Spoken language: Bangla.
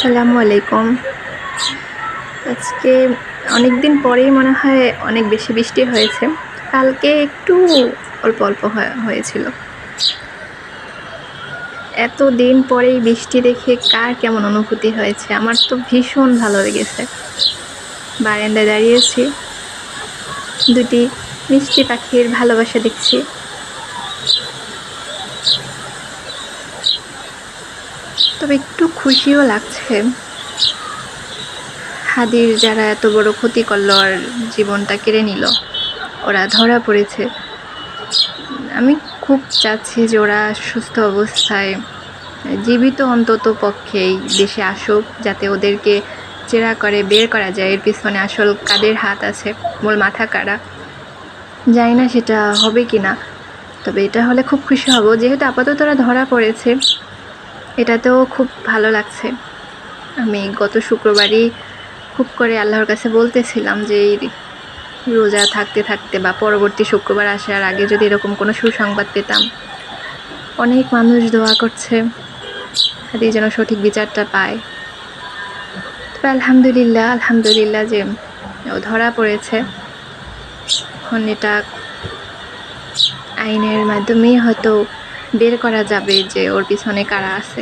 আসসালামু আলাইকুম। আজকে অনেক দিন পরেই মনে হয় অনেক বেশি বৃষ্টি হয়েছে। কালকে একটু অল্প অল্প হয়েছিল। এত দিন পরেই বৃষ্টি দেখে কার কেমন অনুভূতি হয়েছে? আমার তো ভীষণ ভালো লেগেছে। বারান্দায় দাঁড়িয়েছি, দুটি মিষ্টি পাখির ভালোবাসা দেখছি। তবে একটু খুশিও লাগছে। হাদির যারা এত বড় ক্ষতি করলো আর জীবনটা কেড়ে নিল, ওরা ধরা পড়েছে। আমি খুব চাচ্ছি যে ওরা সুস্থ অবস্থায় জীবিত অন্তত পক্ষে এই দেশে আসুক, যাতে ওদেরকে জেরা করে বের করা যায় এর পিছনে আসল কাদের হাত আছে, মূল মাথা কারা। জানি না সেটা হবে কি না, তবে এটা হলে খুব খুশি হব। যেহেতু আপাতত ওরা ধরা পড়েছে, এটাতেও খুব ভালো লাগছে। আমি গত শুক্রবারই খুব করে আল্লাহর কাছে বলতেছিলাম যে এই রোজা থাকতে থাকতে বা পরবর্তী শুক্রবার আসার আগে যদি এরকম কোনো সুসংবাদ পেতাম। অনেক মানুষ দোয়া করছে হাদি যেন সঠিক বিচারটা পায়। তবে আলহামদুলিল্লাহ যে ও ধরা পড়েছে। এখন এটা আইনের মাধ্যমেই হয়তো বের করা যাবে যে ওর পিছনে কারা আছে।